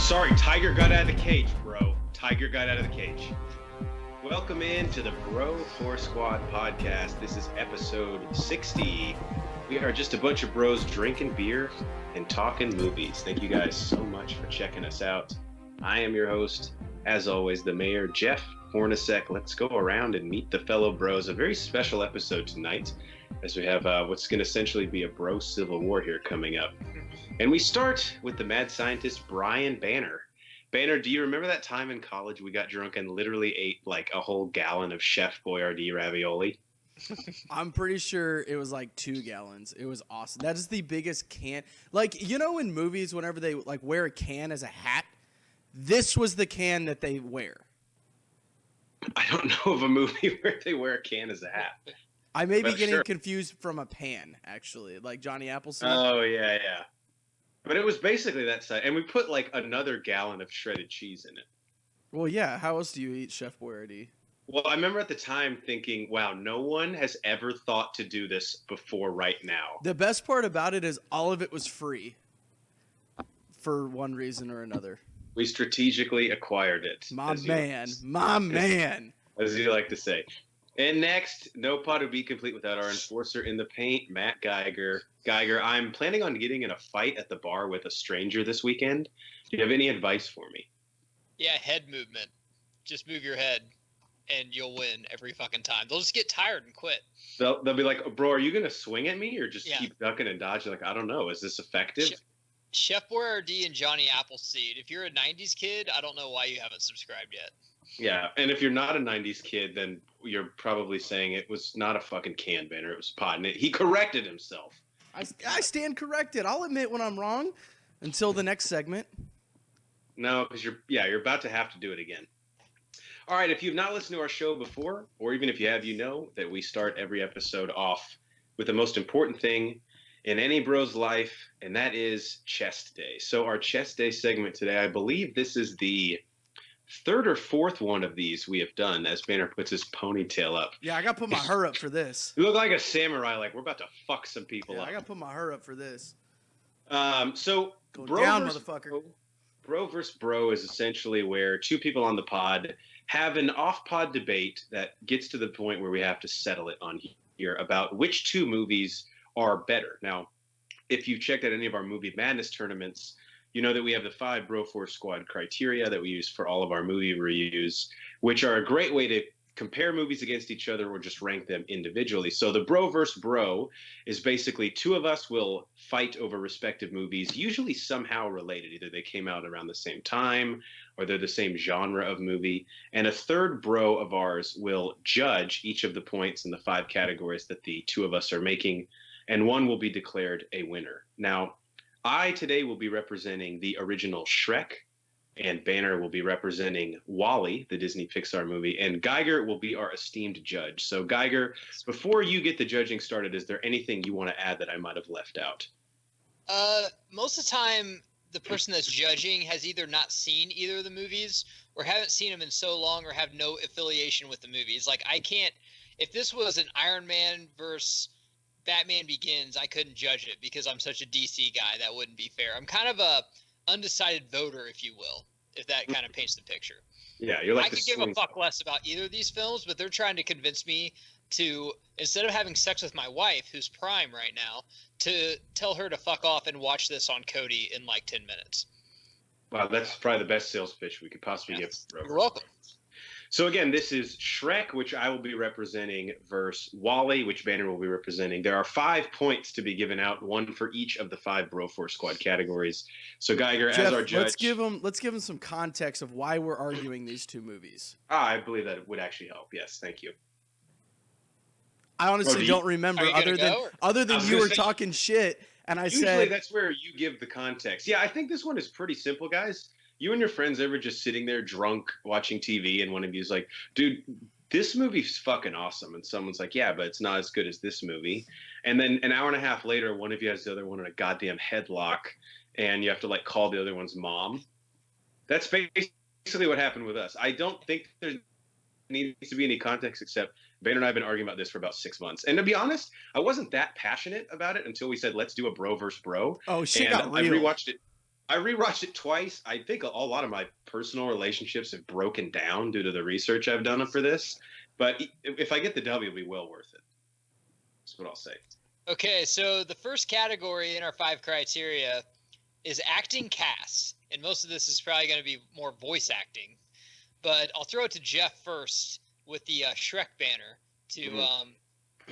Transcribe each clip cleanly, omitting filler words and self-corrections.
sorry, Tiger got out of the cage, bro. Tiger got out of the cage. Welcome in to the Bro Force Squad podcast. This is episode 60. We are just a bunch of bros drinking beer and talking movies. Thank you guys so much for checking us out. I am your host, as always, the mayor, Jeff Hornacek. Let's go around and meet the fellow bros. A very special episode tonight, as we have what's going to essentially be a bro civil war here coming up. And we start with the mad scientist, Brian Banner. Banner, do you remember that time in college we got drunk and literally ate like a whole gallon of Chef Boyardee ravioli? I'm pretty sure it was like 2 gallons. It was awesome. That is the biggest can. Like, you know, in movies, whenever they like wear a can as a hat, this was the can that they wear. I don't know of a movie where they wear a can as a hat. I may be getting confused from a pan, actually, like Johnny Appleseed. Oh, yeah. But it was basically that size. And we put like another gallon of shredded cheese in it. Well, yeah. How else do you eat Chef Boyardee? Well, I remember at the time thinking, wow, no one has ever thought to do this before right now. The best part about it is all of it was free for one reason or another. We strategically acquired it. My man. As you like to say. And next, no pod would be complete without our enforcer in the paint, Matt Geiger. Geiger, I'm planning on getting in a fight at the bar with a stranger this weekend. Do you have any advice for me? Yeah, head movement. Just move your head, and you'll win every fucking time. They'll just get tired and quit. They'll be like, bro, are you going to swing at me or just keep ducking and dodging? Like, I don't know. Is this effective? Chef Boyardee and Johnny Appleseed. If you're a 90s kid, I don't know why you haven't subscribed yet. Yeah, and if you're not a 90s kid, then you're probably saying it was not a fucking can, Banner. It was pot. And he corrected himself. I stand corrected. I'll admit when I'm wrong until the next segment. No, because you're about to have to do it again. All right, if you've not listened to our show before, or even if you have, you know that we start every episode off with the most important thing in any bro's life, and that is Chest Day. So our Chest Day segment today, I believe this is the third or fourth one of these we have done as Banner puts his ponytail up. Yeah, I got to put my hair up for this. You look like a samurai, like we're about to fuck some people up. I got to put my hair up for this. So Go bro down, versus motherfucker. Bro versus bro is essentially where two people on the pod have an off-pod debate that gets to the point where we have to settle it on here about which two movies are better. Now, if you've checked out any of our Movie Madness tournaments, you know that we have the 5 Bro Force Squad criteria that we use for all of our movie reviews, which are a great way to compare movies against each other or just rank them individually. So the bro versus bro is basically two of us will fight over respective movies, usually somehow related. Either they came out around the same time or they're the same genre of movie. And a third bro of ours will judge each of the points in the 5 categories that the two of us are making, and one will be declared a winner. Now, I today will be representing the original Shrek, and Banner will be representing WALL-E, the Disney Pixar movie, and Geiger will be our esteemed judge. So Geiger, before you get the judging started, is there anything you want to add that I might have left out? Most of the time, the person that's judging has either not seen either of the movies or haven't seen them in so long or have no affiliation with the movies. Like, I can't – if this was an Iron Man versus Batman Begins, I couldn't judge it because I'm such a DC guy. That wouldn't be fair. I'm kind of a undecided voter, if you will, if that kind of paints the picture. Yeah, you're like I could give a fuck less about either of these films, but they're trying to convince me to, instead of having sex with my wife, who's prime right now, to tell her to fuck off and watch this on Kodi in like 10 minutes. Wow, that's probably the best sales pitch we could possibly give. You're welcome. So again, this is Shrek, which I will be representing, versus WALL-E, which Banner will be representing. There are 5 points to be given out, one for each of the 5 Bro Force Squad categories. So Geiger, Jeff, as our judge, let's give him some context of why we're arguing these two movies. I believe that it would actually help. Yes, thank you. I honestly don't remember other than you were talking shit, and usually that's where you give the context. Yeah, I think this one is pretty simple, guys. You and your friends ever just sitting there drunk watching TV and one of you's like, dude, this movie's fucking awesome. And someone's like, yeah, but it's not as good as this movie. And then an hour and a half later, one of you has the other one in a goddamn headlock and you have to like call the other one's mom. That's basically what happened with us. I don't think there needs to be any context except Banner and I have been arguing about this for about 6 months. And to be honest, I wasn't that passionate about it until we said, let's do a bro versus bro. Oh, shit and got real. I rewatched it. I rewatched it twice. I think a lot of my personal relationships have broken down due to the research I've done for this. But if I get the W, it'll be well worth it. That's what I'll say. Okay, so the first category in our 5 criteria is acting cast. And most of this is probably going to be more voice acting. But I'll throw it to Jeff first with the Shrek banner to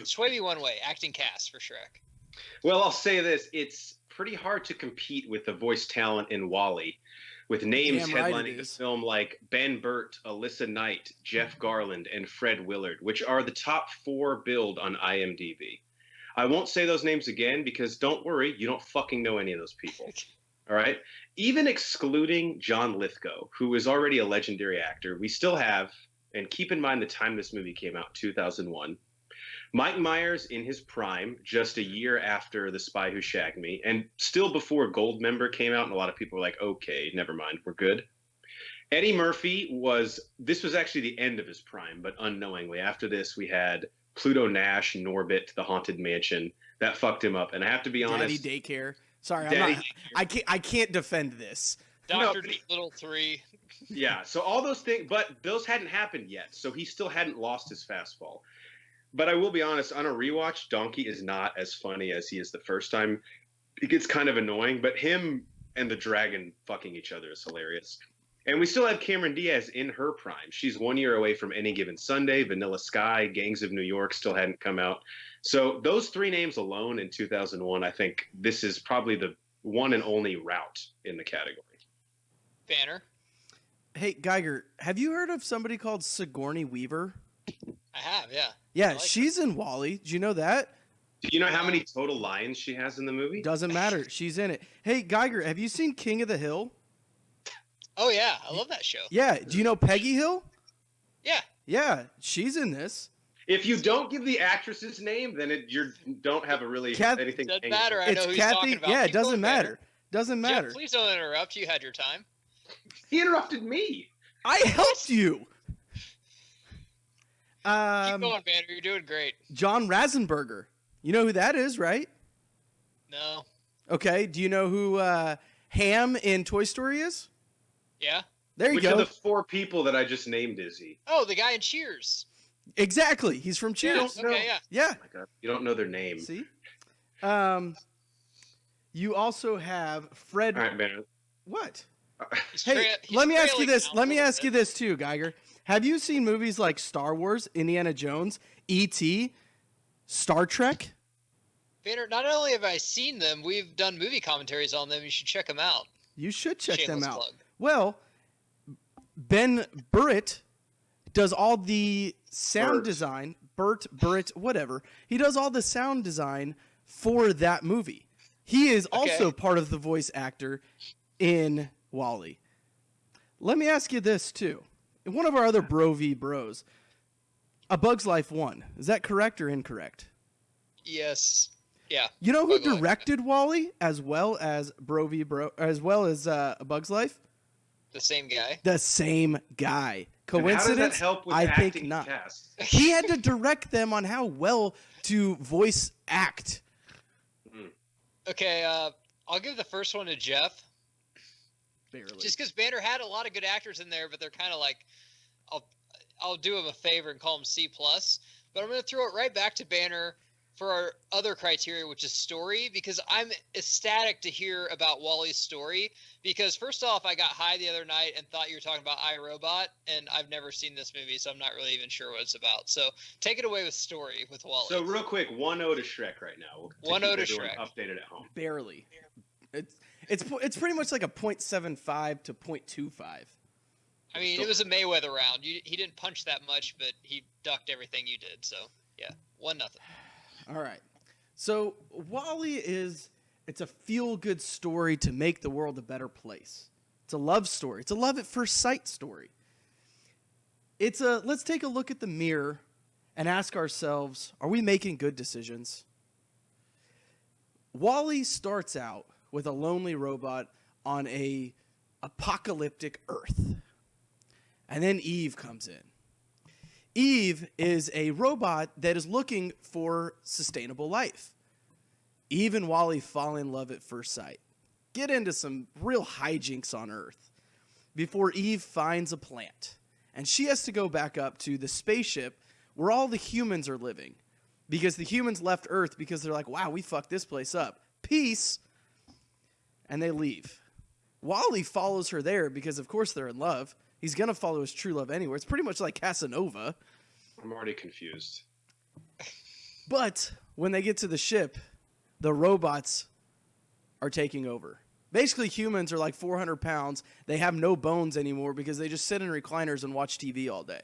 sway me one way. Acting cast for Shrek. Well, I'll say this. It's pretty hard to compete with the voice talent in WALL-E, with names headlining the film like Ben Burt, Alyssa Knight, Jeff Garland, and Fred Willard, which are the top 4 billed on IMDb. I won't say those names again because don't worry, you don't fucking know any of those people. All right? Even excluding John Lithgow, who is already a legendary actor, we still have, and keep in mind the time this movie came out, 2001, Mike Myers in his prime, just a year after The Spy Who Shagged Me, and still before Goldmember came out, and a lot of people were like, okay, never mind, we're good. Eddie Murphy this was actually the end of his prime, but unknowingly. After this, we had Pluto Nash, Norbit, The Haunted Mansion. That fucked him up, and I have to be honest. Daddy Daycare. Sorry, Daddy I can't defend this. Dr. Dolittle 3. Yeah, so all those things, but those hadn't happened yet, so he still hadn't lost his fastball. But I will be honest, on a rewatch, Donkey is not as funny as he is the first time. It gets kind of annoying, but him and the dragon fucking each other is hilarious. And we still have Cameron Diaz in her prime. She's 1 year away from Any Given Sunday, Vanilla Sky, Gangs of New York still hadn't come out. So those 3 names alone in 2001, I think this is probably the one and only route in the category. Banner. Hey, Geiger, have you heard of somebody called Sigourney Weaver? I have, yeah. Yeah, like she's in WALL-E. Do you know that? Do you know how many total lines she has in the movie? Doesn't matter. She's in it. Hey, Geiger, have you seen King of the Hill? Oh, yeah. I love that show. Yeah. Do you know Peggy Hill? Yeah. Yeah, she's in this. If you don't give the actress's name, then you don't have a really anything. Doesn't matter. I know who Kathy, you're talking about. yeah, it Keep doesn't going, matter. Banner. Doesn't matter. Jeff, please don't interrupt. You had your time. He interrupted me. I helped you. Keep going, Banner. You're doing great. John Rasenberger. You know who that is, right? No. Okay. Do you know who Ham in Toy Story is? Yeah. There you Which go. of the 4 people that I just named is he? Oh, the guy in Cheers. Exactly. He's from Cheers. Yeah, okay, yeah. Yeah. Oh my God. You don't know their name. See? You also have Fred. All right, man. What? He's Hey, he's let me ask you trailing this. down Let a me little ask you bit. this too, Geiger. Have you seen movies like Star Wars, Indiana Jones, E.T., Star Trek? Banner, not only have I seen them, we've done movie commentaries on them. You should check them out. You should check them Shameless out. plug. Well, Ben Burtt does all the sound Burt. design. Burtt, whatever. He does all the sound design for that movie. He is also part of the voice actor in WALL-E. Let me ask you this too. In one of our other Bro v Bros, A Bug's Life 1. Is that correct or incorrect? Yes. Yeah. You know who Bug Life. directed WALL-E as well as Bro v Bro, as well as A Bug's Life? The same guy. The same guy. And how does Coincidence? that help with I the think acting not. cast? He had to direct them on how well to voice act. Okay, I'll give the first one to Jeff. Barely. Just because Banner had a lot of good actors in there, but they're kind of like, I'll do him a favor and call him C+. But I'm going to throw it right back to Banner for our other criteria, which is story, because I'm ecstatic to hear about Wally's story. Because first off, I got high the other night and thought you were talking about iRobot, and I've never seen this movie, so I'm not really even sure what it's about. So take it away with story with Wally. So real quick, 1-0 to Shrek right now. 1-0 to Everyone Shrek. Updated at home. Barely. It's pretty much like a 0.75 to 0.25. I mean, it was a Mayweather round. He didn't punch that much, but he ducked everything you did. So yeah, 1-0. All right. So WALL-E it's a feel-good story to make the world a better place. It's a love story. It's a love at first sight story. Let's take a look at the mirror and ask ourselves, are we making good decisions? WALL-E starts out with a lonely robot on a apocalyptic Earth. And then Eve comes in. Eve is a robot that is looking for sustainable life. Eve and WALL-E fall in love at first sight. get into some real hijinks on Earth before Eve finds a plant. And she has to go back up to the spaceship where all the humans are living. Because the humans left Earth because they're like, wow, we fucked this place up. Peace. And they leave. Wally follows her there because, of course, they're in love. He's going to follow his true love anywhere. It's pretty much like Casanova. I'm already confused. But when they get to the ship, the robots are taking over. Basically, humans are like 400 pounds. They have no bones anymore because they just sit in recliners and watch TV all day.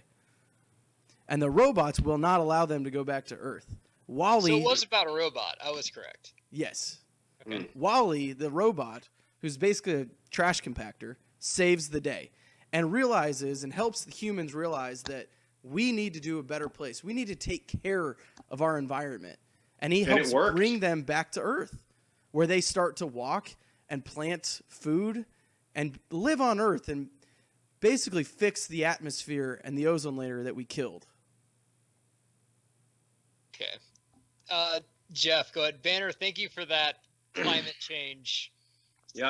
And the robots will not allow them to go back to Earth. Wally. So it was about a robot. I was correct. Yes. Okay. Wally, the robot, who's basically a trash compactor, saves the day and realizes and helps the humans realize that we need to do a better place. We need to take care of our environment. And he helps bring them back to Earth, where they start to walk and plant food and live on Earth and basically fix the atmosphere and the ozone layer that we killed. Okay. Jeff, go ahead. Banner, thank you for that climate change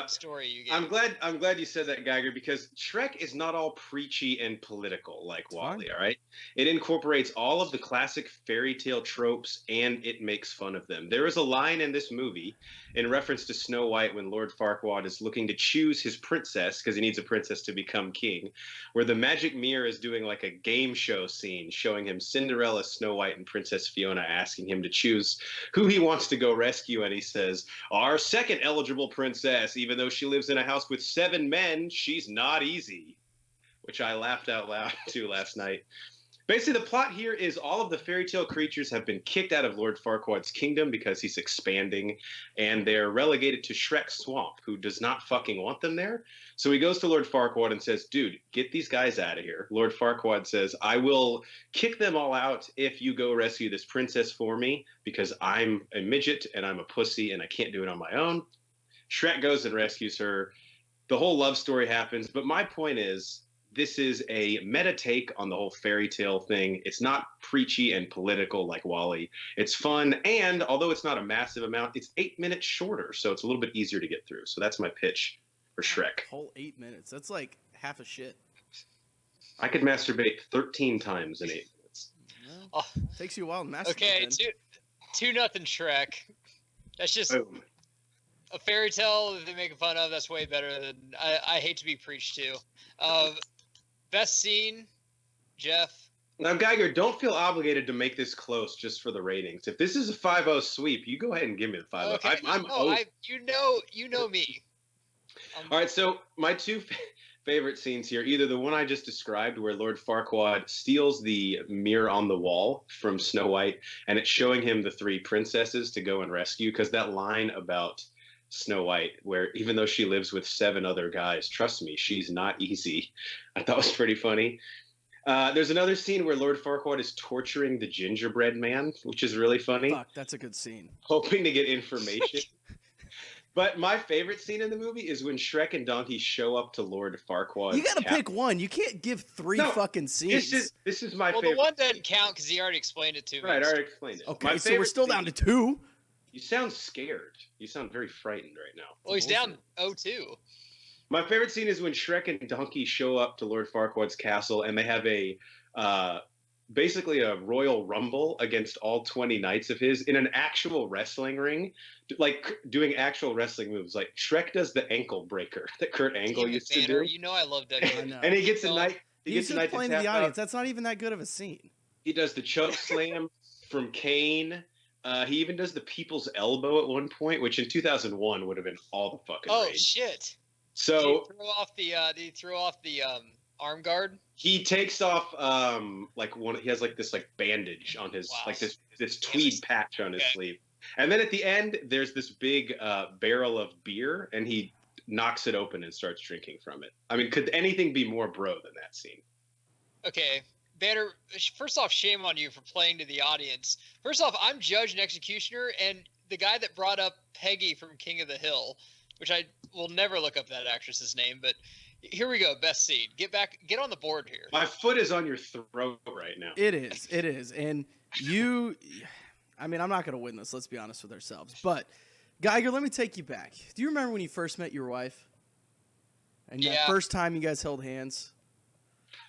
story you gave. I'm glad you said that, Geiger, because Shrek is not all preachy and political like Wally, all right? It incorporates all of the classic fairy tale tropes and it makes fun of them. There is a line in this movie in reference to Snow White when Lord Farquaad is looking to choose his princess because he needs a princess to become king, where the magic mirror is doing like a game show scene showing him Cinderella, Snow White, and Princess Fiona, asking him to choose who he wants to go rescue, and he says, "Our second eligible princess, even though she lives in a house with 7 men, she's not easy," which I laughed out loud to last night. Basically, the plot here is all of the fairy tale creatures have been kicked out of Lord Farquaad's kingdom because he's expanding, and they're relegated to Shrek's swamp, who does not fucking want them there. So he goes to Lord Farquaad and says, dude, get these guys out of here. Lord Farquaad says, I will kick them all out if you go rescue this princess for me, because I'm a midget and I'm a pussy and I can't do it on my own. Shrek goes and rescues her. The whole love story happens, but my point is, this is a meta take on the whole fairy tale thing. It's not preachy and political like Wally. It's fun, and although it's not a massive amount, it's 8 minutes shorter, so it's a little bit easier to get through. So that's my pitch for Shrek. Whole 8 minutes. That's like half a shit. I could masturbate 13 times in 8 minutes. Well, takes you a while to masturbate. Okay, then. 2-0 Shrek. That's just Boom. a fairy tale that they're making fun of. That's way better than I hate to be preached to. Best scene, Jeff. Now, Geiger, don't feel obligated to make this close just for the ratings. If this is a 5-0 sweep, you go ahead and give me the 5-0. Okay. You know me. All right, so my two favorite scenes here, either the one I just described where Lord Farquaad steals the mirror on the wall from Snow White, and it's showing him the 3 princesses to go and rescue, because that line about Snow White, where even though she lives with 7 other guys, trust me, she's not easy, I thought was pretty funny. There's another scene where Lord Farquaad is torturing the gingerbread man, which is really funny. Fuck, that's a good scene. Hoping to get information. But my favorite scene in the movie is when Shrek and Donkey show up to Lord Farquaad. You gotta pick one. You can't give 3 fucking scenes. This is my favorite. Well, the one doesn't count because he already explained it to me. Right, I already explained it. Okay, so we're still down to 2. You sound scared. You sound very frightened right now. Well, he's down 0-2. My favorite scene is when Shrek and Donkey show up to Lord Farquaad's castle, and they have a basically a royal rumble against all 20 knights of his in an actual wrestling ring, like doing actual wrestling moves. Like Shrek does the ankle breaker that Kurt Angle used to do. You know I love WWE. And he gets a knight. He gets a knight to playing tap to the audience. out. That's not even that good of a scene. He does the choke slam from Kane. He even does the people's elbow at one point, which in 2001 would have been all the fucking rage. Shit. So did he throw off the arm guard? He takes off he has like this like bandage on his like this tweed patch on his sleeve. And then at the end there's this big barrel of beer, and he knocks it open and starts drinking from it. I mean, could anything be more bro than that scene? Okay. Banner, first off, shame on you for playing to the audience. First off, I'm judge and executioner, and the guy that brought up Peggy from King of the Hill, which I will never look up that actress's name, but here we go. Best scene. Get on the board here. My foot is on your throat right now. It is. And I mean, I'm not going to win this. Let's be honest with ourselves. But Geiger, let me take you back. Do you remember when you first met your wife? And that first time you guys held hands?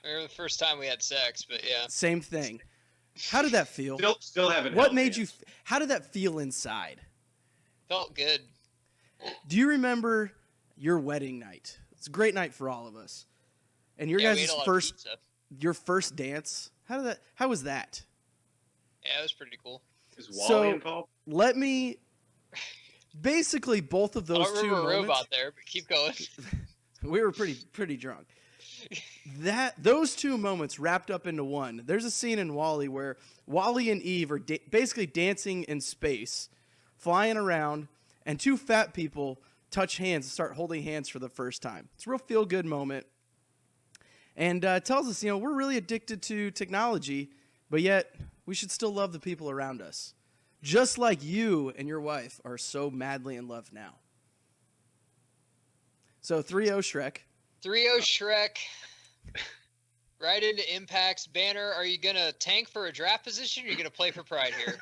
I remember the first time we had sex, but yeah. Same thing. How did that feel? Still haven't. What made you? How did that feel inside? Felt good. Do you remember your wedding night? It's a great night for all of us. And your guys' first dance. How was that? Yeah, it was pretty cool. Is Wally involved? Let me. Basically, both of those two moments. A robot there, but keep going. We were pretty drunk. Those two moments wrapped up into one. There's a scene in Wally where Wally and Eve are basically dancing in space, flying around, and two fat people touch hands and start holding hands for the first time. It's a real feel-good moment. And tells us, we're really addicted to technology, but yet we should still love the people around us. Just like you and your wife are so madly in love now. So 3-0 Shrek. 3-0 Shrek. Right into impacts. Banner, are you going to tank for a draft position or are you going to play for pride here?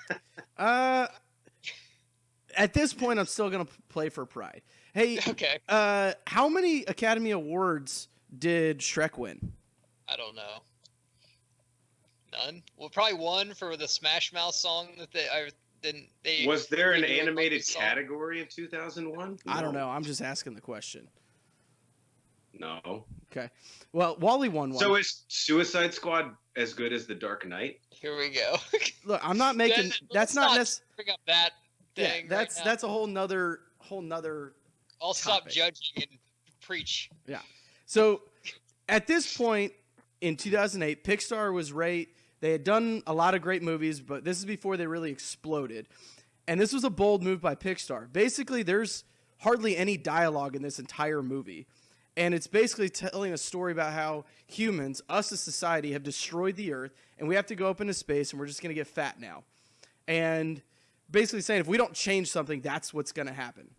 At this point, I'm still going to play for pride. Hey, okay. How many Academy Awards did Shrek win? I don't know. None. Well, probably one for the Smash Mouth song that they was there an animated category in 2001? I don't know. I'm just asking the question. No. Okay. Well, Wally won one. So is Suicide Squad as good as The Dark Knight? Here we go. Look, I'm not making. That's not necessarily. Bring up that thing. Yeah, that's a whole nother. I'll stop judging and preach. Yeah. So at this point in 2008, Pixar was right. They had done a lot of great movies, but this is before they really exploded. And this was a bold move by Pixar. Basically, there's hardly any dialogue in this entire movie. And it's basically telling a story about how humans, us as society, have destroyed the earth, and we have to go up into space, and we're just going to get fat now. And basically saying if we don't change something, that's what's going to happen.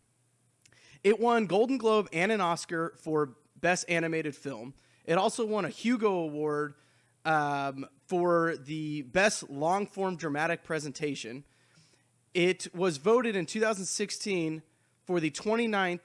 It won Golden Globe and an Oscar for Best Animated Film. It also won a Hugo Award for the Best Long-Form Dramatic Presentation. It was voted in 2016 for the 29th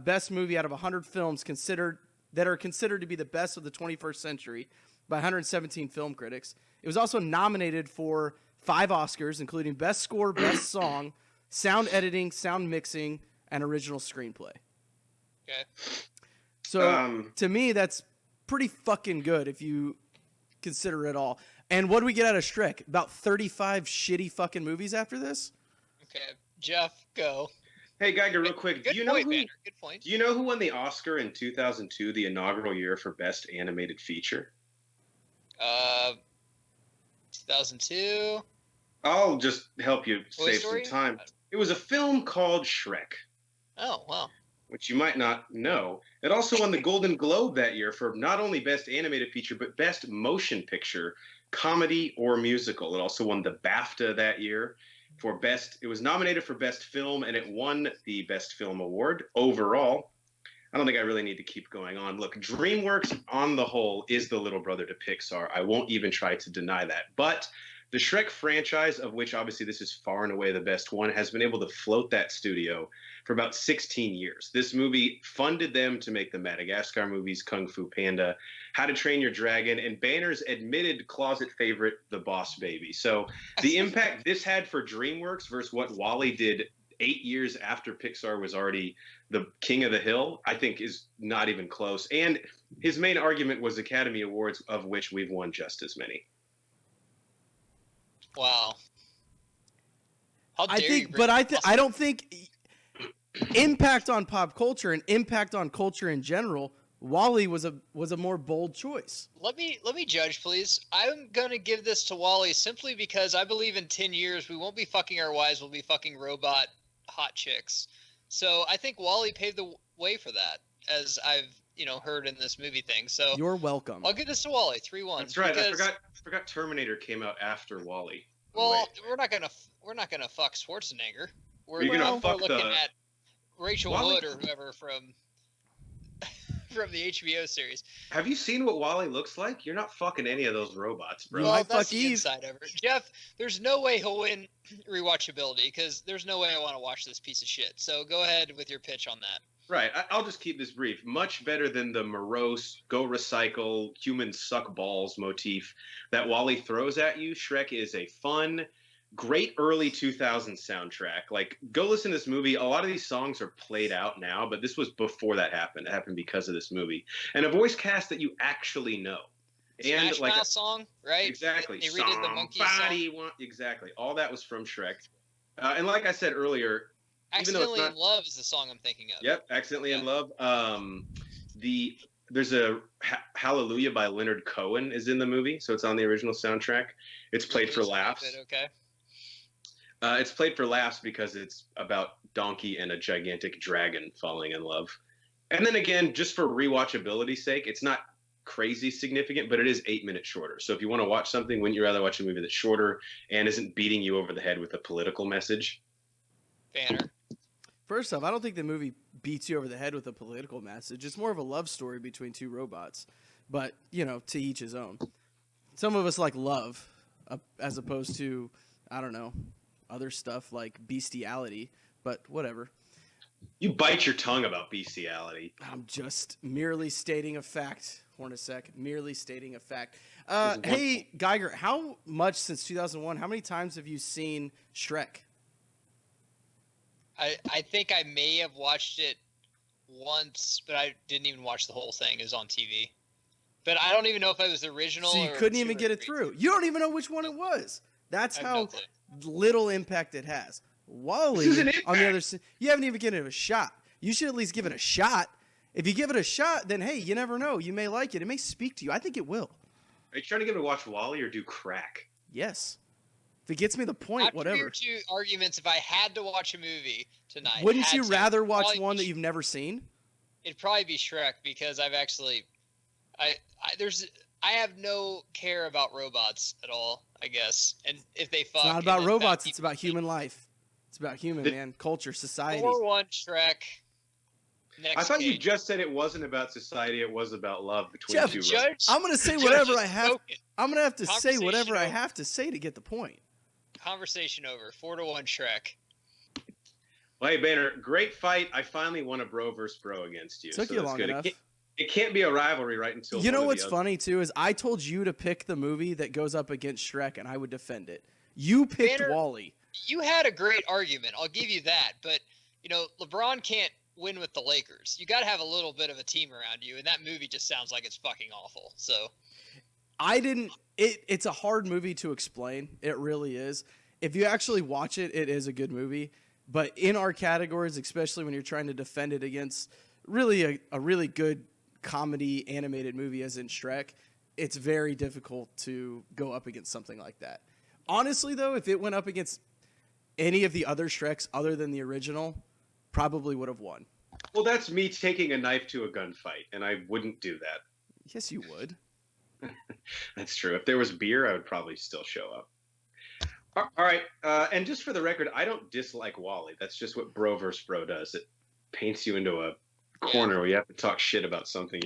best movie out of 100 films that are considered to be the best of the 21st century by 117 film critics. It was also nominated for 5 Oscars, including Best Score, Best Song, Sound Editing, Sound Mixing, and Original Screenplay. Okay. So, to me, that's pretty fucking good if you consider it all. And what do we get out of Shrek? About 35 shitty fucking movies after this? Okay. Jeff, go. Hey, Geiger, real quick. Good point. Do you know who won the Oscar in 2002, the inaugural year for Best Animated Feature? 2002. I'll just help you Toy save Story? some time. It was a film called Shrek. Oh, wow. Which you might not know. It also won the Golden Globe that year for not only Best Animated Feature, but Best Motion Picture, Comedy, or Musical. It also won the BAFTA that year for it was nominated for Best Film, and it won the Best Film Award overall. I don't think I really need to keep going on. Look, DreamWorks, on the whole, is the little brother to Pixar. I won't even try to deny that. But the Shrek franchise, of which obviously this is far and away the best one, has been able to float that studio for about 16 years. This movie funded them to make the Madagascar movies, Kung Fu Panda, How to Train Your Dragon, and Banner's admitted closet favorite, The Boss Baby. So the impact this had for DreamWorks versus what Wally did 8 years after Pixar was already the king of the hill, I think is not even close. And his main argument was Academy Awards, of which we've won just as many. Wow. I don't think impact on pop culture and impact on culture in general, Wally was a more bold choice. Let me judge, please. I'm gonna give this to Wally simply because I believe in 10 years we won't be fucking our wives, we'll be fucking robot hot chicks. So I think Wally paved the way for that, as I've heard in this movie thing. So you're welcome. I'll give this to Wally. 3-1. That's right. Because, I forgot Terminator came out after Wally. Well, we're not gonna fuck Schwarzenegger. We're looking at Rachel Wally, Wood or whoever from from the HBO series. Have you seen what Wally looks like? You're not fucking any of those robots, bro. You Well, might that's fuck the Eve. inside of it. Jeff, there's no way he'll win rewatchability because there's no way I want to watch this piece of shit. So go ahead with your pitch on that. Right. I'll just keep this brief. Much better than the morose, go recycle, humans suck balls motif that Wally throws at you. Shrek is a fun, great early 2000s soundtrack. Like, go listen to this movie. A lot of these songs are played out now, but this was before that happened. It happened because of this movie. And a voice cast that you actually know. And Smash like Mouth song, right? Exactly. They redid the monkey song. Exactly. All that was from Shrek. And like I said earlier, Accidentally in Love is the song I'm thinking of. Yep, Accidentally in Love. There's a Hallelujah by Leonard Cohen is in the movie, so it's on the original soundtrack. It's played for laughs. Okay. It's played for laughs because it's about Donkey and a gigantic dragon falling in love. And then again, just for rewatchability's sake, it's not crazy significant, but it is 8 minutes shorter. So if you want to watch something, wouldn't you rather watch a movie that's shorter and isn't beating you over the head with a political message? Banner. First off, I don't think the movie beats you over the head with a political message. It's more of a love story between two robots. But, you know, to each his own. Some of us like love as opposed to, I don't know, other stuff like bestiality. But whatever. You bite your tongue about bestiality. I'm just merely stating a fact. Hornacek, merely stating a fact. Hey, Geiger, how much since 2001, how many times have you seen Shrek? I think I may have watched it once, but I didn't even watch the whole thing. It was on TV. But I don't even know if it was the original. So you couldn't even get it through. You don't even know which one it was. That's how little impact it has. Wally, on the other side, you haven't even given it a shot. You should at least give it a shot. If you give it a shot, then hey, you never know. You may like it. It may speak to you. I think it will. Are you trying to get me to watch Wally or do crack? Yes. If it gets me the point, whatever. After your two arguments, if I had to watch a movie tonight, wouldn't you rather watch one that you've never seen? It'd probably be Shrek because I've actually, I have no care about robots at all. I guess, and if they fuck, it's not about robots. It's about human life. It's about human man, culture, society. 4-1 Shrek. I thought you just said it wasn't about society. It was about love between two robots. I'm going to say whatever I have. I'm going to have to say whatever I have to say to get the point. Conversation over. 4-1 Shrek. Well, hey, Banner, great fight. I finally won a bro versus bro against you. Took you long enough. It can't be a rivalry right until. You know what's funny too is I told you to pick the movie that goes up against Shrek, and I would defend it. You picked Banner, Wally. You had a great argument. I'll give you that. But you know, LeBron can't win with the Lakers. You got to have a little bit of a team around you, and that movie just sounds like it's fucking awful. So. It's a hard movie to explain. It really is. If you actually watch it, it is a good movie. But in our categories, especially when you're trying to defend it against really a really good comedy animated movie as in Shrek, it's very difficult to go up against something like that. Honestly, though, if it went up against any of the other Shreks other than the original, probably would have won. Well, that's me taking a knife to a gunfight, and I wouldn't do that. Yes, you would. That's true. If there was beer, I would probably still show up. All right. And just for the record, I don't dislike Wally. That's just what bro versus bro does. It paints you into a corner where you have to talk shit about something.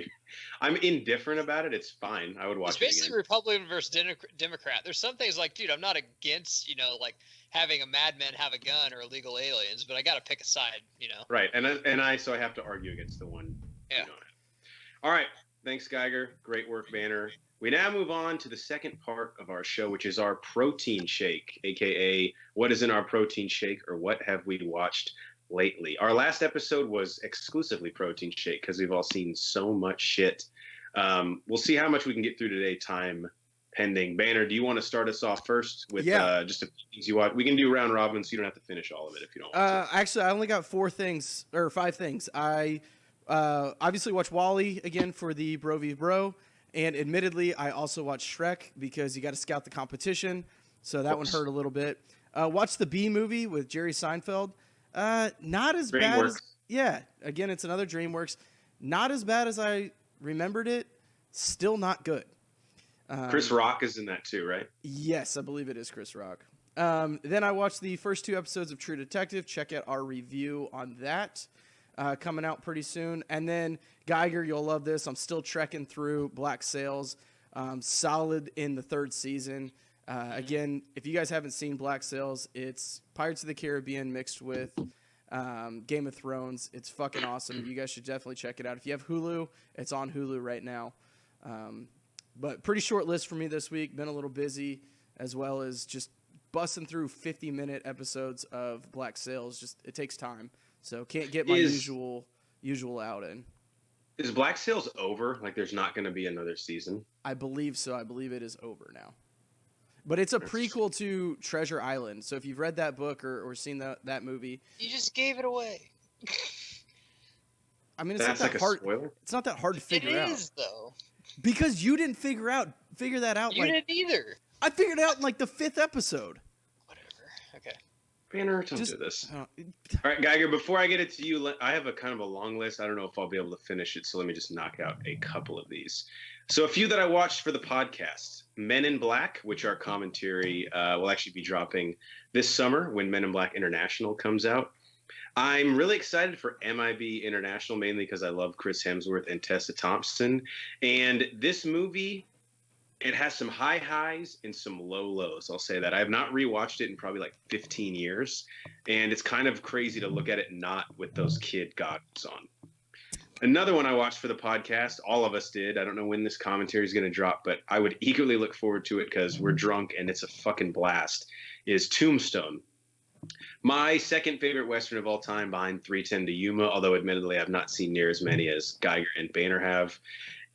I'm indifferent about it. It's fine. I would watch it again. It's basically Republican versus Democrat. There's some things like, dude, I'm not against, like having a madman have a gun or illegal aliens, but I got to pick a side, Right. So I have to argue against the one. Yeah. All right. Thanks, Geiger. Great work, Banner. We now move on to the second part of our show, which is our protein shake, aka what is in our protein shake or what have we watched lately. Our last episode was exclusively protein shake because we've all seen so much shit. We'll see how much we can get through today, time pending. Banner, do you want to start us off first with just a few things you watch? We can do round robin so you don't have to finish all of it if you don't want to. Actually, I only got 5 things. I obviously watched Wall-E again for the Bro v Bro. And admittedly, I also watched Shrek because you got to scout the competition. So that one hurt a little bit. Watched the Bee Movie with Jerry Seinfeld. Not as bad as... Yeah, again, it's another DreamWorks. Not as bad as I remembered it. Still not good. Chris Rock is in that too, right? Yes, I believe it is Chris Rock. Then I watched the first 2 episodes of True Detective. Check out our review on that. coming out pretty soon. And then Geiger, you'll love this. I'm still trekking through Black Sails. Solid in the 3rd season. Again, if you guys haven't seen Black Sails, it's Pirates of the Caribbean mixed with Game of Thrones. It's fucking awesome. You guys should definitely check it out. If you have Hulu, it's on Hulu right now. But pretty short list for me this week. Been a little busy, as well as just busting through 50-minute episodes of Black Sails. Just it takes time, so can't get my usual out in. Is Black Sails over? Like, there's not going to be another season? I believe so. I believe it is over now. But it's a prequel to Treasure Island. So if you've read that book or seen that movie, you just gave it away. I mean, it's not that hard. It's not that hard to figure out. It is though. Because you didn't figure that out. You didn't either. I figured it out in like the 5th episode. Whatever. Okay. Banner, don't do this. All right, Geiger, before I get it to you, I have a kind of a long list. I don't know if I'll be able to finish it, so let me just knock out a couple of these. So a few that I watched for the podcast. Men in Black, which our commentary will actually be dropping this summer when Men in Black International comes out. I'm really excited for MIB International, mainly because I love Chris Hemsworth and Tessa Thompson. And this movie, it has some high highs and some low lows. I'll say that. I have not rewatched it in probably like 15 years. And it's kind of crazy to look at it not with those kid goggles on. Another one I watched for the podcast, all of us did. I don't know when this commentary is going to drop, but I would eagerly look forward to it because we're drunk and it's a fucking blast, is Tombstone. My second favorite Western of all time behind 3:10 to Yuma, although admittedly I've not seen near as many as Geiger and Boehner have.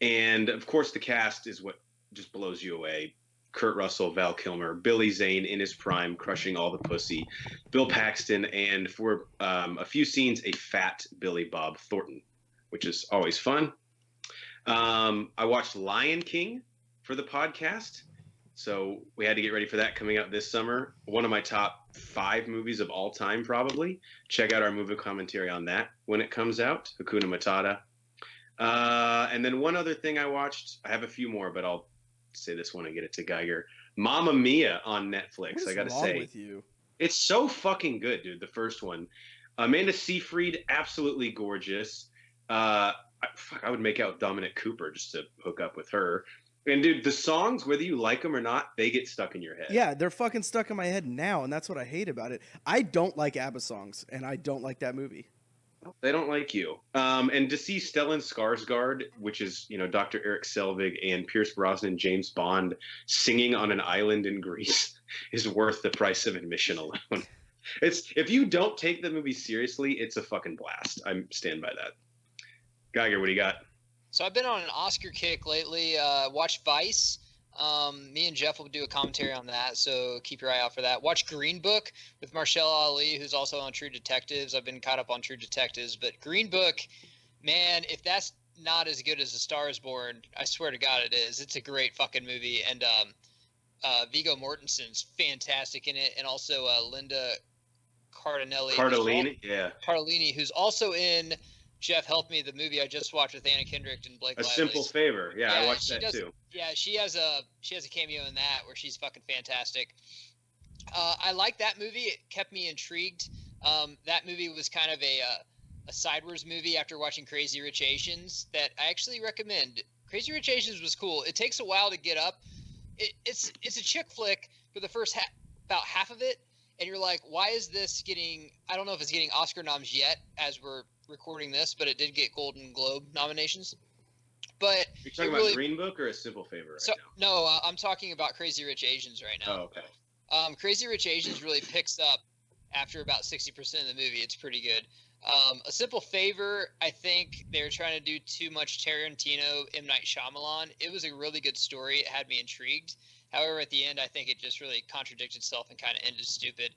And of course the cast is what just blows you away. Kurt Russell, Val Kilmer, Billy Zane in his prime, crushing all the pussy, Bill Paxton, and for a few scenes, a fat Billy Bob Thornton, which is always fun. I watched Lion King for the podcast. So we had to get ready for that coming out this summer. One of my top 5 movies of all time, probably. Check out our movie commentary on that when it comes out. Hakuna Matata. And then one other thing I watched. I have a few more, but I'll say this one and get it to Geiger. Mamma Mia on Netflix. I got to say, with you? It's so fucking good, dude. The first one. Amanda Seyfried, absolutely gorgeous. I would make out Dominic Cooper just to hook up with her. And dude, the songs, whether you like them or not, they get stuck in your head. Yeah, they're fucking stuck in my head now, and that's what I hate about it. I don't like ABBA songs, and I don't like that movie. They don't like you. And to see Stellan Skarsgård, which is, Dr. Eric Selvig and Pierce Brosnan, James Bond, singing on an island in Greece is worth the price of admission alone. If you don't take the movie seriously, it's a fucking blast. I stand by that. Geiger, what do you got? So I've been on an Oscar kick lately. Watch Vice. Me and Jeff will do a commentary on that, so keep your eye out for that. Watch Green Book with Marshall Ali, who's also on True Detectives. I've been caught up on True Detectives, but Green Book, man, if that's not as good as A Star Is Born, I swear to God it is. It's a great fucking movie, and Viggo Mortensen's fantastic in it, and also Linda Cardellini, who's also in Jeff, help me. The movie I just watched with Anna Kendrick and Blake Lively. A Simple Favor. Yeah, I watched that too. Yeah, she has a cameo in that where she's fucking fantastic. I like that movie. It kept me intrigued. That movie was kind of a sideways movie after watching Crazy Rich Asians that I actually recommend. Crazy Rich Asians was cool. It takes a while to get up. It's a chick flick for the first about half of it, and you're like, why is this getting? I don't know if it's getting Oscar noms yet as we're recording this, but it did get Golden Globe nominations. But you're talking about Green Book or A Simple Favor right now? No, I'm talking about Crazy Rich Asians right now. Oh, okay. Crazy Rich Asians really picks up after about 60% of the movie. It's pretty good. A Simple Favor, I think they were trying to do too much Tarantino, M. Night Shyamalan. It was a really good story. It had me intrigued. However, at the end, I think it just really contradicted itself and kind of ended stupid.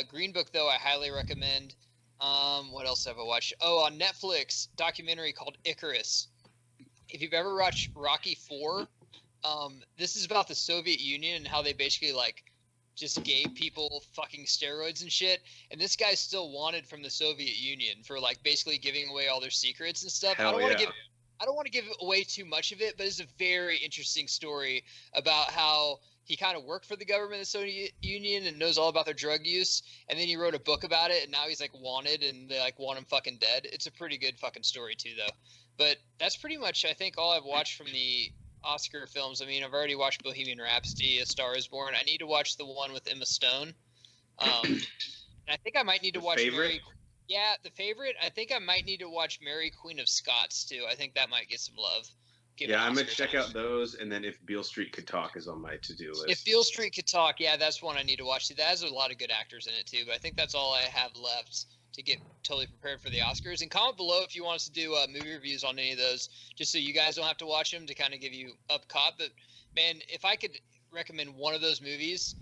Green Book, though, I highly recommend. What else have I watched? Oh, on Netflix, documentary called Icarus. If you've ever watched Rocky IV, this is about the Soviet Union and how they basically just gave people fucking steroids and shit. And this guy's still wanted from the Soviet Union for basically giving away all their secrets and stuff. I don't want to give away too much of it, but it's a very interesting story about how he kind of worked for the government of the Soviet Union and knows all about their drug use. And then he wrote a book about it, and now he's like wanted, and they like want him fucking dead. It's a pretty good fucking story too, though. But that's pretty much, I think, all I've watched from the Oscar films. I mean, I've already watched Bohemian Rhapsody, A Star Is Born. I need to watch the one with Emma Stone. And I think I might need to watch The Favorite. I think I might need to watch Mary Queen of Scots too. I think that might get some love. I'm gonna check out those, and then If Beale Street Could Talk is on my to-do list. If Beale Street Could Talk, yeah, that's one I need to watch. See, that has a lot of good actors in it too. But I think that's all I have left to get totally prepared for the Oscars. And comment below if you want us to do movie reviews on any of those, just so you guys don't have to watch them, to kind of give you up caught. But man, if I could recommend one of those movies,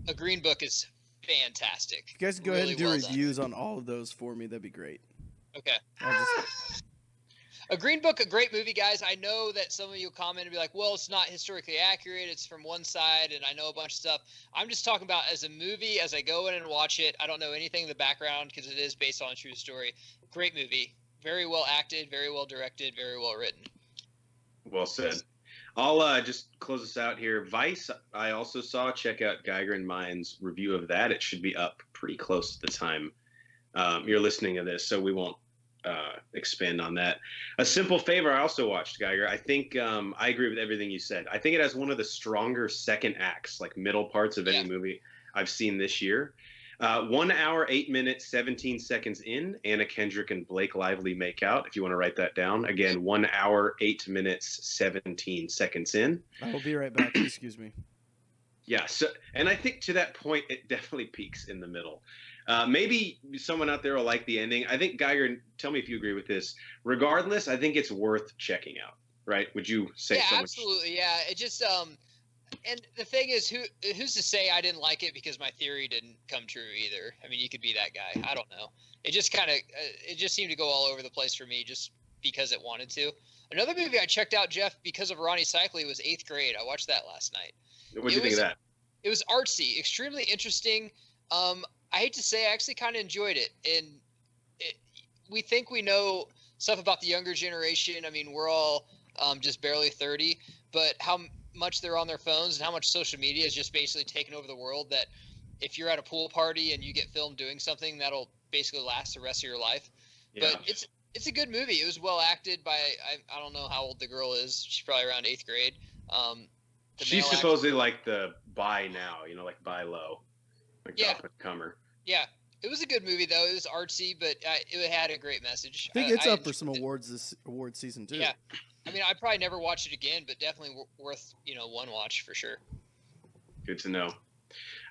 A Green Book is fantastic. If you guys go ahead and do reviews on all of those for me, that'd be great. Okay. A Green Book, a great movie, guys. I know that some of you will comment and be like, well, it's not historically accurate. It's from one side, and I know a bunch of stuff. I'm just talking about as a movie, as I go in and watch it. I don't know anything in the background because it is based on a true story. Great movie. Very well acted, very well directed, very well written. Well said. I'll just close this out here. Vice, I also saw. Check out Geiger and mine's review of that. It should be up pretty close to the time you're listening to this, so we won't expand on that. A Simple Favor I also watched, Geiger. I think I agree with everything you said. I think it has one of the stronger second acts, like middle parts of any movie I've seen this year. 1 hour, 8 minutes, 17 seconds in, Anna Kendrick and Blake Lively make out, if you want to write that down. Again, 1 hour, 8 minutes, 17 seconds in. I will be right back. Excuse me. Yeah, so, and I think to that point, it definitely peaks in the middle. Maybe someone out there will like the ending. I think, Geiger, tell me if you agree with this. Regardless, I think it's worth checking out, right? Would you say so? Yeah, absolutely. Yeah, it just and the thing is, who's to say I didn't like it because my theory didn't come true either? I mean, you could be that guy. I don't know. It just kind of it just seemed to go all over the place for me just because it wanted to. Another movie I checked out, Jeff, because of Ronnie Cycli, was 8th Grade. I watched that last night. What did you think of that? It was artsy, extremely interesting. I hate to say, I actually kind of enjoyed it. And we think we know stuff about the younger generation. I mean, we're all just barely 30, but how much they're on their phones and how much social media has just basically taken over the world, that if you're at a pool party and you get filmed doing something, that'll basically last the rest of your life. Yeah. But it's a good movie. It was well acted by, I don't know how old the girl is. She's probably around 8th grade. She's supposedly like the bi now, like bi low. Like the up-and-comer. Yeah, it was a good movie though. It was artsy, but it had a great message. I think it's up for some awards this award season too. Yeah, I mean, I'd probably never watch it again, but definitely worth one watch for sure. Good to know.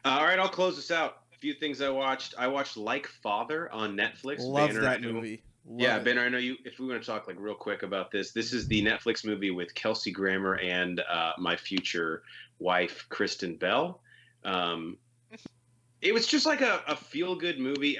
All right, I'll close this out. A few things I watched. I watched Like Father on Netflix. Love Banner, that movie. Banner, I know you. If we want to talk like real quick about this, this is the Netflix movie with Kelsey Grammer and my future wife, Kristen Bell. It was just like a feel-good movie.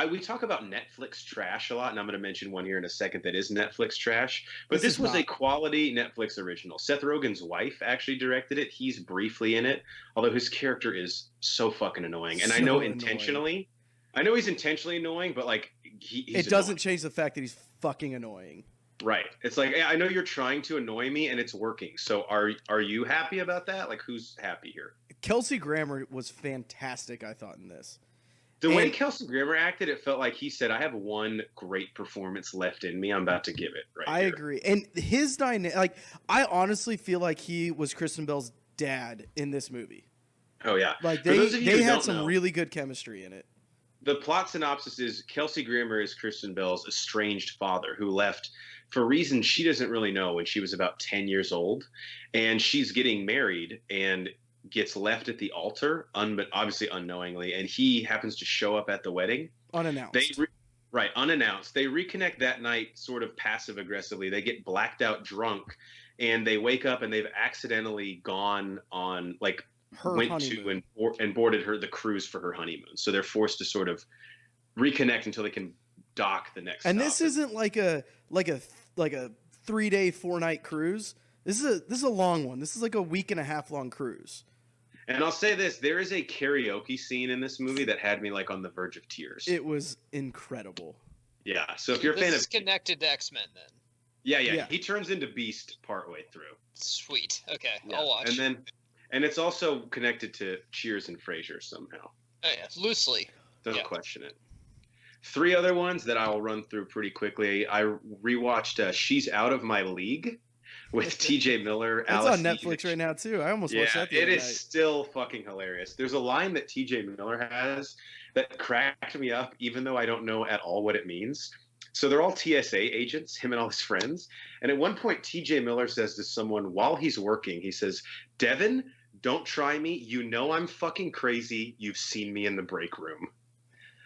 We talk about Netflix trash a lot, and I'm going to mention one here in a second that is Netflix trash. But this was a quality Netflix original. Seth Rogen's wife actually directed it. He's briefly in it, although his character is so fucking annoying. And I know intentionally. I know he's intentionally annoying, but like he's it doesn't change the fact that he's fucking annoying. Right. It's like, I know you're trying to annoy me, and it's working. So are you happy about that? Like, who's happy here? Kelsey Grammer was fantastic, I thought, in this. The way Kelsey Grammer acted, it felt like he said, I have one great performance left in me. I'm about to give it I agree. And his dynamic, like, I honestly feel like he was Kristen Bell's dad in this movie. Oh, yeah. Like, they had some really good chemistry in it. The plot synopsis is Kelsey Grammer is Kristen Bell's estranged father who left for reasons she doesn't really know when she was about 10 years old. And she's getting married and gets left at the altar, obviously unknowingly, and he happens to show up at the wedding. Unannounced. Unannounced. They reconnect that night sort of passive-aggressively. They get blacked out drunk, and they wake up and they've accidentally gone on, like, went to and boarded the cruise for her honeymoon. So they're forced to sort of reconnect until they can dock the next And stop. This isn't like a 3-day, 4-night cruise. This is a long one. This is like a week and a half long cruise. And I'll say this, there is a karaoke scene in this movie that had me like on the verge of tears. It was incredible. Yeah. So if you're a fan of connected to X-Men then. Yeah. He turns into Beast partway through. Sweet. Okay. Yeah. I'll watch. And it's also connected to Cheers and Frasier somehow. Oh yeah, loosely. Don't question it. 3 other ones that I will run through pretty quickly. I rewatched She's Out of My League with T.J. Miller. It's Alice on Netflix right now too. I almost watched that. It is still fucking hilarious. There's a line that T.J. Miller has that cracked me up, even though I don't know at all what it means. So they're all TSA agents, him and all his friends. And at one point, T.J. Miller says to someone while he's working, he says, "Devin, don't try me. You know I'm fucking crazy. You've seen me in the break room."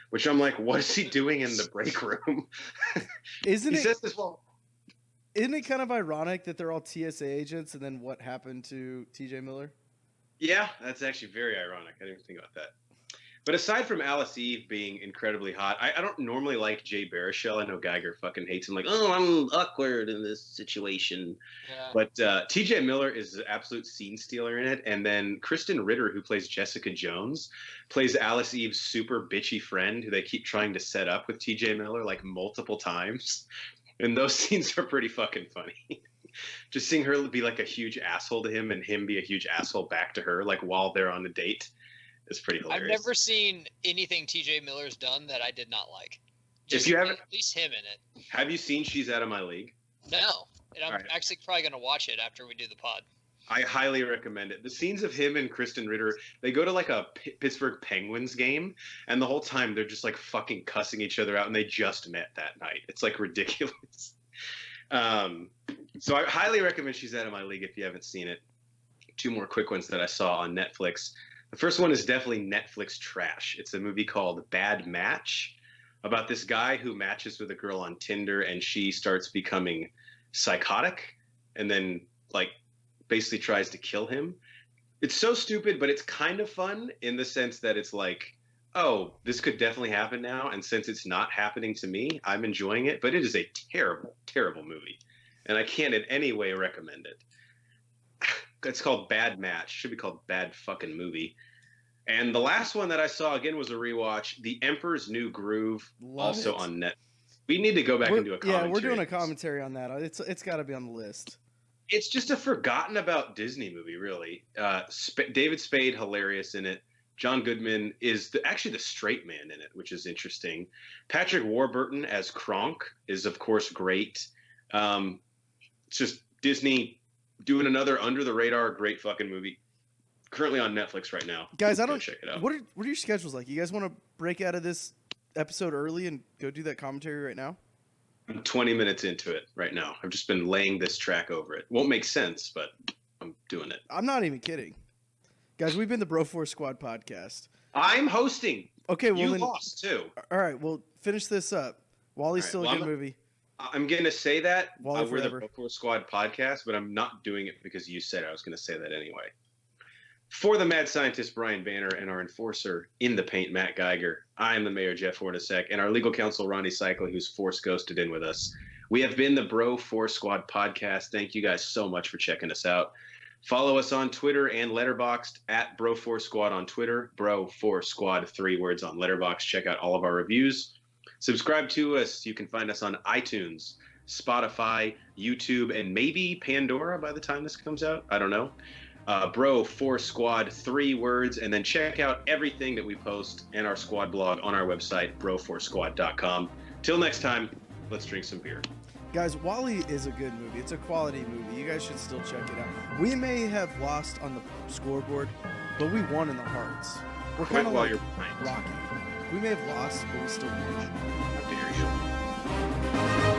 Which I'm like, what is he doing in the break room? Isn't says this, well, isn't it kind of ironic that they're all TSA agents and then what happened to TJ Miller? Yeah, that's actually very ironic. I didn't even think about that. But aside from Alice Eve being incredibly hot, I don't normally like Jay Baruchel. I know Geiger fucking hates him. Like, oh, I'm awkward in this situation. Yeah. But T.J. Miller is an absolute scene stealer in it. And then Kristen Ritter, who plays Jessica Jones, plays Alice Eve's super bitchy friend who they keep trying to set up with T.J. Miller like multiple times. And those scenes are pretty fucking funny. Just seeing her be like a huge asshole to him and him be a huge asshole back to her, like while they're on a date. It's pretty hilarious. I've never seen anything T.J. Miller's done that I did not like. Just if you haven't, at least him in it. Have you seen She's Out of My League? No, and I'm actually probably going to watch it after we do the pod. I highly recommend it. The scenes of him and Kristen Ritter, they go to like a Pittsburgh Penguins game, and the whole time they're just like fucking cussing each other out, and they just met that night. It's like ridiculous. So I highly recommend She's Out of My League if you haven't seen it. 2 more quick ones that I saw on Netflix. The first one is definitely Netflix trash. It's a movie called Bad Match about this guy who matches with a girl on Tinder and she starts becoming psychotic and then like basically tries to kill him. It's so stupid, but it's kind of fun in the sense that it's like, oh, this could definitely happen now. And since it's not happening to me, I'm enjoying it. But it is a terrible, terrible movie. And I can't in any way recommend it. It's called Bad Match. Should be called Bad Fucking Movie. And the last one that I saw again was a rewatch, The Emperor's New Groove, also on Netflix. We need to go back and do a commentary. Yeah, we're doing a commentary on that. It's got to be on the list. It's just a forgotten about Disney movie, really. David Spade, hilarious in it. John Goodman is actually the straight man in it, which is interesting. Patrick Warburton as Kronk is, of course, great. It's just Disney doing another under the radar great fucking movie. Currently on Netflix right now. Guys, I don't check it out. What are your schedules like? You guys want to break out of this episode early and go do that commentary right now? I'm 20 minutes into it right now. I've just been laying this track over it. Won't make sense, but I'm doing it. I'm not even kidding. Guys, we've been the Bro Force Squad podcast. I'm hosting. Okay, well, you lost too. All right, well, finish this up. Wally's still a good movie. I'm going to say that we're the Bro Force Squad podcast, but I'm not doing it because you said I was going to say that anyway. For the mad scientist Brian Banner and our enforcer in the paint Matt Geiger, I am the mayor Jeff Hornacek and our legal counsel Ronnie Cycli, who's force ghosted in with us. We have been the Bro Force Squad podcast. Thank you guys so much for checking us out. Follow us on Twitter and Letterboxd at Bro Force Squad on Twitter, Bro Force Squad, 3 words on Letterboxd. Check out all of our reviews. Subscribe to us. You can find us on iTunes, Spotify, YouTube, and maybe Pandora by the time this comes out. I don't know. Bro Force Squad, 3 words, and then check out everything that we post and our squad blog on our website, broforcesquad.com. Till next time, let's drink some beer. Guys, Wall-E is a good movie. It's a quality movie. You guys should still check it out. We may have lost on the scoreboard, but we won in the hearts. We're kind of like Rocky. We may have lost, but we still won. How dare you?